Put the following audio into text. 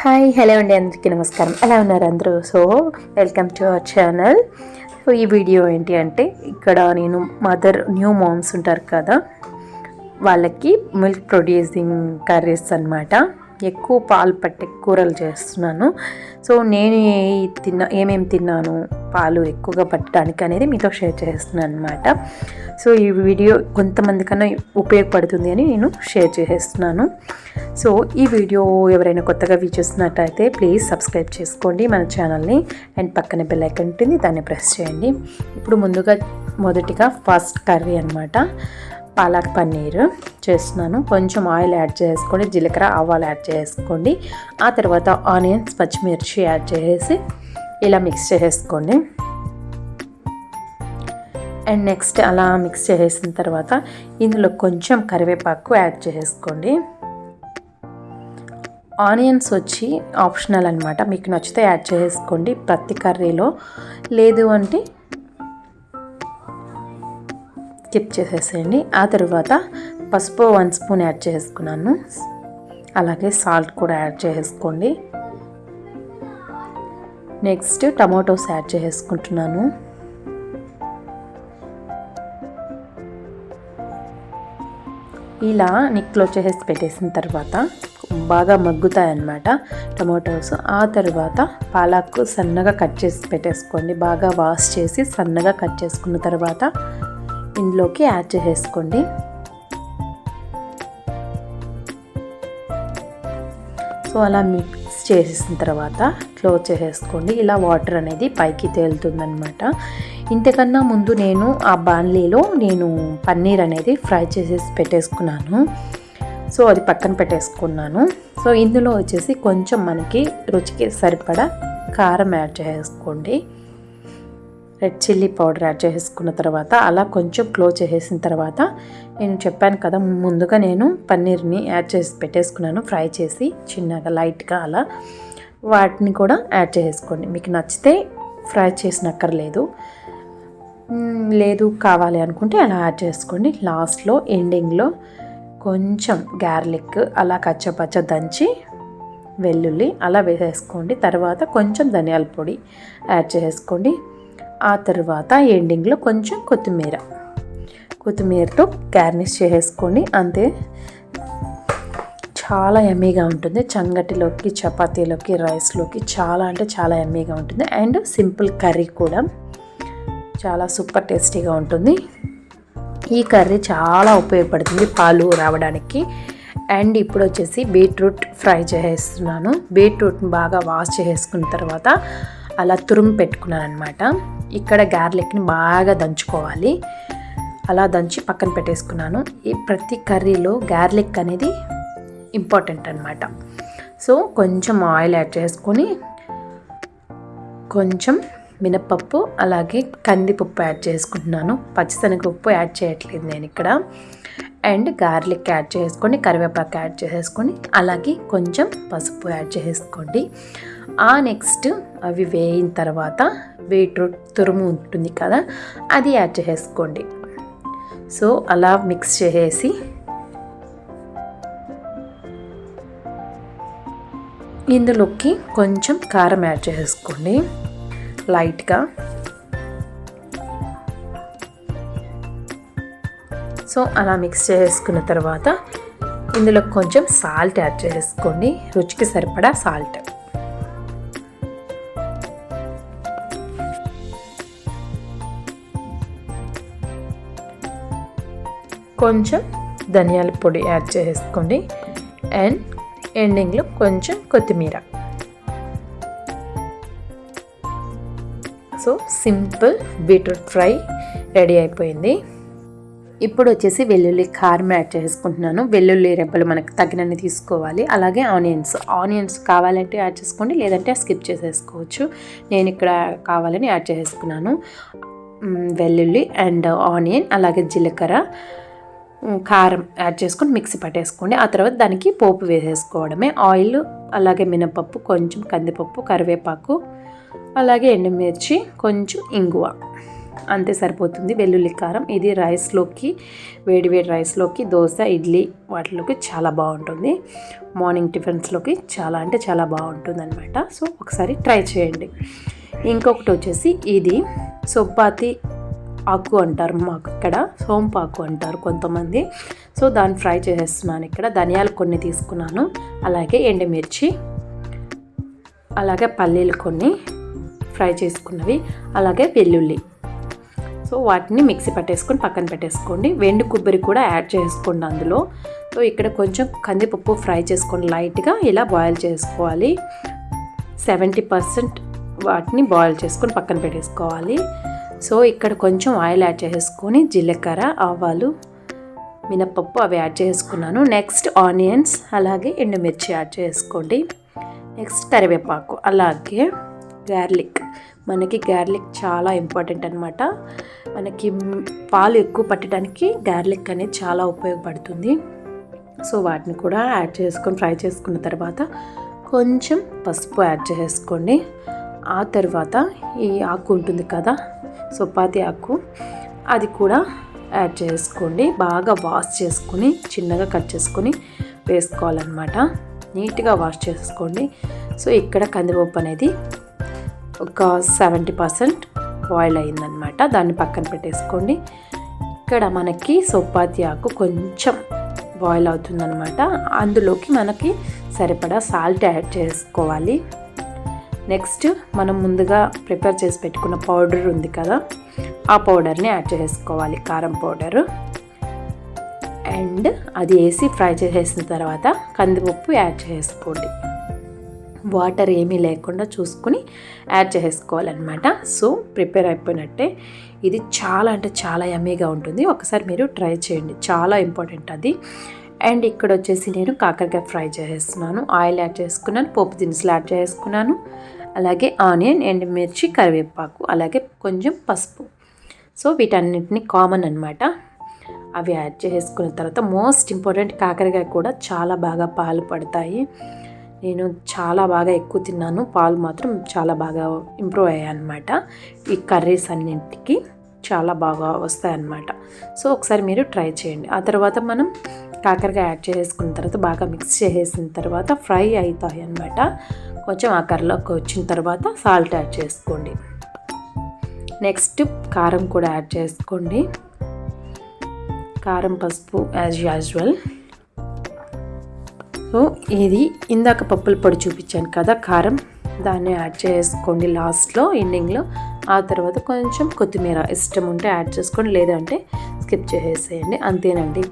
Hi hello అండి, అందరికీ నమస్కారం. ఎలా ఉన్నారు అందరూ? So welcome to our channel. So ఈ వీడియో ఏంటి అంటే, ఇక్కడ నేను న్యూ మామ్స్ ఉంటారు కదా, వాళ్ళకి మిల్క్ ప్రొడ్యూసింగ్ కర్రీస్ అన్నమాట. ఎక్కువ పాలు పట్టే కూరలు చేస్తున్నాను. సో నేను ఏమేమి తిన్నాను పాలు ఎక్కువగా పట్టడానికి అనేది మీతో షేర్ చేస్తున్నాను అనమాట. సో ఈ వీడియో కొంతమంది కన్నా ఉపయోగపడుతుంది అని నేను షేర్ చేస్తున్నాను. సో ఈ వీడియో ఎవరైనా కొత్తగా చూస్తున్నట్టయితే ప్లీజ్ సబ్స్క్రైబ్ చేసుకోండి మన ఛానల్ని. అండ్ పక్కన బెల్ ఐకాన్ ఉంటుంది, దాన్ని ప్రెస్ చేయండి. ఇప్పుడు మొదటిగా ఫస్ట్ కర్రీ అనమాట, పాలక్ పన్నీర్ చేస్తున్నాను. కొంచెం ఆయిల్ యాడ్ చేసుకోండి, జీలకర్ర ఆవాలు యాడ్ చేసుకోండి. ఆ తర్వాత ఆనియన్స్ పచ్చిమిర్చి యాడ్ చేసి ఇలా మిక్స్ చేసేసుకోండి. అండ్ నెక్స్ట్ అలా మిక్స్ చేసిన తర్వాత ఇందులో కొంచెం కరివేపాకు యాడ్ చేసుకోండి. ఆనియన్స్ వచ్చి ఆప్షనల్ అనమాట, మీకు నచ్చితే యాడ్ చేసుకోండి ప్రతి కర్రీలో, లేదు అంటే స్కిప్ చేసేసేయండి. ఆ తర్వాత పసుపు 1 స్పూన్ యాడ్ చేసుకున్నాను, అలాగే సాల్ట్ కూడా యాడ్ చేసుకోండి. నెక్స్ట్ టమాటోస్ యాడ్ చేసుకుంటున్నాను. ఇలా నిక్లో చేసి పెట్టేసిన తర్వాత బాగా మగ్గుతాయన్నమాట టమాటోస్. ఆ తర్వాత పాలక్ సన్నగా కట్ చేసి పెట్టేసుకోండి. బాగా వాష్ చేసి సన్నగా కట్ చేసుకున్న తర్వాత ఇందులోకి యాడ్ చేసేసుకోండి. సో అలా మిక్స్ చేసేసిన తర్వాత క్లోజ్ చేసేసుకోండి. ఇలా వాటర్ అనేది పైకి తేలుతుందనమాట. ఇంతకన్నా ముందు నేను ఆ బాణలీలో పన్నీర్ అనేది ఫ్రై చేసేసి పెట్టేసుకున్నాను. సో అది పక్కన పెట్టేసుకున్నాను. సో ఇందులో వచ్చేసి కొంచెం మనకి రుచికి సరిపడా కారం యాడ్ చేసుకోండి. రెడ్ చిల్లీ పౌడర్ యాడ్ చేసుకున్న తర్వాత అలా కొంచెం క్లోజ్ చేసేసిన తర్వాత నేను చెప్పాను కదా, ముందుగా నేను పన్నీర్ని యాడ్ చేసి పెట్టేసుకున్నాను, ఫ్రై చేసి చిన్నగా లైట్గా అలా. వాటిని కూడా యాడ్ చేసుకోండి. మీకు నచ్చితే ఫ్రై చేసినక్కర్లేదు, లేదు కావాలి అనుకుంటే అలా యాడ్ చేసుకోండి. లాస్ట్లో ఎండింగ్లో కొంచెం గార్లిక్ అలా కచ్చపచ్చ దంచి వెల్లుల్లి అలా వేసేసుకోండి. తర్వాత కొంచెం ధనియాల పొడి యాడ్ చేసుకోండి. ఆ తర్వాత ఎండింగ్లో కొంచెం కొత్తిమీరతో గార్నిష్ చేసేసుకోండి. అంతే, చాలా యమ్మీగా ఉంటుంది. సంగటిలోకి, చపాతీలోకి, రైస్లోకి చాలా అంటే చాలా యమ్మీగా ఉంటుంది. అండ్ సింపుల్ కర్రీ కూడా చాలా సూపర్ టేస్టీగా ఉంటుంది. ఈ కర్రీ చాలా ఉపయోగపడుతుంది పాలు రావడానికి. అండ్ ఇప్పుడు వచ్చేసి బీట్రూట్ ఫ్రై చేసేస్తున్నాను. బీట్రూట్ని బాగా వాష్ చేసుకున్న తర్వాత అలా తురుము పెట్టుకున్నాను అనమాట. ఇక్కడ గార్లిక్ని బాగా దంచుకోవాలి, అలా దంచి పక్కన పెట్టేసుకున్నాను. ఈ ప్రతి కర్రీలో గార్లిక్ అనేది ఇంపార్టెంట్ అనమాట. సో కొంచెం ఆయిల్ యాడ్ చేసుకొని కొంచెం మినపప్పు అలాగే కందిపప్పు యాడ్ చేసుకుంటున్నాను. పచ్చిశనగపప్పు యాడ్ చేయట్లేదు నేను ఇక్కడ. అండ్ గార్లిక్ యాడ్ చేసుకొని, కరివేపాకు యాడ్ చేసుకొని, అలాగే కొంచెం పసుపు యాడ్ చేసుకోండి. నెక్స్ట్ అవి వేయిన తర్వాత బీట్రూట్ తురుము ఉంటుంది కదా, అది యాడ్ చేసుకోండి. సో అలా మిక్స్ చేసేసి ఇందులోకి కొంచెం కారం యాడ్ చేసుకోండి లైట్గా. సో అలా మిక్స్ చేసుకున్న తర్వాత ఇందులో కొంచెం సాల్ట్ యాడ్ చేసుకోండి, రుచికి సరిపడా సాల్ట్. కొంచెం ధనియాల పొడి యాడ్ చేసుకోండి. అండ్ ఎండింగ్లో కొంచెం కొత్తిమీర. So simple beetroot fry ready అయిపోయింది. ఇప్పుడు వచ్చేసి వెల్లుల్లి కారం యాడ్ చేసుకుంటున్నాను. వెల్లుల్లి రెబ్బలు మనకు తగినన్ని తీసుకోవాలి. అలాగే ఆనియన్స్ కావాలంటే యాడ్ చేసుకోండి, లేదంటే స్కిప్ చేసేసుకోవచ్చు. నేను ఇక్కడ కావాలని యాడ్ చేసుకున్నాను. వెల్లుల్లి అండ్ ఆనియన్ అలాగే జీలకర్ర, కారం యాడ్ చేసుకొని మిక్సీ పట్టేసుకోండి. ఆ తర్వాత దానికి పోపు వేసేసుకోవడమే. ఆయిల్ అలాగే మినపప్పు, కొంచెం కందిపప్పు, కరివేపాకు, అలాగే ఎండుమిర్చి, కొంచెం ఇంగువ అంతే సరిపోతుంది వెల్లుల్లి కారం. ఇది రైస్లోకి, వేడి వేడి రైస్లోకి, దోశ, ఇడ్లీ వాటిలోకి చాలా బాగుంటుంది. మార్నింగ్ టిఫిన్స్లోకి చాలా అంటే చాలా బాగుంటుంది అనమాట. సో ఒకసారి ట్రై చేయండి. ఇంకొకటి వచ్చేసి ఇది సొప్పాతి ఆకు అంటారు, మాకు ఇక్కడ సోంపాకు అంటారు కొంతమంది. సో దాన్ని ఫ్రై చేసేస్తున్నాను. ఇక్కడ ధనియాలు కొన్ని తీసుకున్నాను, అలాగే ఎండుమిర్చి, అలాగే పల్లీలు కొన్ని ఫ్రై చేసుకున్నవి, అలాగే వెల్లుల్లి. సో వాటిని మిక్సీ పట్టేసుకొని పక్కన పెట్టేసుకోండి. వెండి కొబ్బరి కూడా యాడ్ చేసుకోండి అందులో. సో ఇక్కడ కొంచెం కందిపప్పు ఫ్రై చేసుకొని లైట్గా ఇలా బాయిల్ చేసుకోవాలి. 70% వాటిని బాయిల్ చేసుకొని పక్కన పెట్టేసుకోవాలి. సో ఇక్కడ కొంచెం ఆయిల్ యాడ్ చేసుకొని జీలకర్ర, ఆవాలు, మినపప్పు అవి యాడ్ చేసుకున్నాను. నెక్స్ట్ ఆనియన్స్, అలాగే ఎండుమిర్చి యాడ్ చేసుకోండి. నెక్స్ట్ కరివేపాకు, అలాగే గార్లిక్. మనకి గార్లిక్ చాలా ఇంపార్టెంట్ అనమాట. మనకి పాలు ఎక్కువ పట్టడానికి గార్లిక్ అనేది చాలా ఉపయోగపడుతుంది. సో వాటిని కూడా యాడ్ చేసుకొని ఫ్రై చేసుకున్న తర్వాత కొంచెం పసుపు యాడ్ చేసుకోండి. ఆ తర్వాత ఈ ఆకు ఉంటుంది కదా, సొప్పాతి ఆకు, అది కూడా యాడ్ చేసుకోండి. బాగా వాష్ చేసుకొని చిన్నగా కట్ చేసుకొని వేసుకోవాలన్నమాట. నీట్గా వాష్ చేసుకోండి. సో ఇక్కడ కందిపప్పు అనేది ఒక 70% బాయిల్ అయిందనమాట. దాన్ని పక్కన పెట్టేసుకోండి. ఇక్కడ మనకి సొప్పాతి ఆకు కొంచెం బాయిల్ అవుతుందన్నమాట. అందులోకి మనకి సరిపడా సాల్ట్ యాడ్ చేసుకోవాలి. నెక్స్ట్ మనం ముందుగా ప్రిపేర్ చేసి పెట్టుకున్న పౌడర్ ఉంది కదా, ఆ పౌడర్ని యాడ్ చేసుకోవాలి, కారం పౌడరు. అండ్ అది వేసి ఫ్రై చేసేసిన తర్వాత కందిపప్పు యాడ్ చేసుకోండి. వాటర్ ఏమీ లేకుండా చూసుకుని యాడ్ చేసుకోవాలన్నమాట. సో ప్రిపేర్ అయిపోయినట్టే. ఇది చాలా అంటే చాలా యమ్మీగా ఉంటుంది. ఒకసారి మీరు ట్రై చేయండి, చాలా ఇంపార్టెంట్ అది. అండ్ ఇక్కడ వచ్చేసి నేను కాకరకాయ ఫ్రై చేస్తున్నాను. ఆయిల్ యాడ్ చేసుకున్నాను, పోపు దినుసులు యాడ్ చేసుకున్నాను, అలాగే ఆనియన్, ఎండుమిర్చి, కరివేపాకు, అలాగే కొంచెం పసుపు. సో వీటన్నిటిని కామన్ అనమాట. అవి యాడ్ చేసుకున్న తర్వాత మోస్ట్ ఇంపార్టెంట్, కాకరకాయ కూడా చాలా బాగా పాలు పడతాయి. నేను చాలా బాగా ఎక్కువ తిన్నాను, పాలు మాత్రం చాలా బాగా ఇంప్రూవ్ అయ్యాయి అన్నమాట. ఈ కర్రీస్ అన్నింటికి చాలా బాగా వస్తాయన్నమాట. సో ఒకసారి మీరు ట్రై చేయండి. ఆ తర్వాత మనం కాకరకాయ యాడ్ చేసుకున్న తర్వాత బాగా మిక్స్ చేసేసిన తర్వాత ఫ్రై అవుతాయి అన్నమాట. కొంచెం ఆ కర్రీలోకి వచ్చిన తర్వాత సాల్ట్ యాడ్ చేసుకోండి. నెక్స్ట్ కారం కూడా యాడ్ చేసుకోండి. కారం, పసుపు యాజ్ యూజువల్. సో ఇది ఇందాక పప్పుల పొడి చూపించాను కదా కారం, దాన్ని యాడ్ చేసుకోండి లాస్ట్లో, ఎండింగ్లో. ఆ తర్వాత కొంచెం కొత్తిమీర ఇష్టం ఉంటే యాడ్ చేసుకోండి, లేదంటే స్కిప్ చేసేసేయండి. అంతేనండి.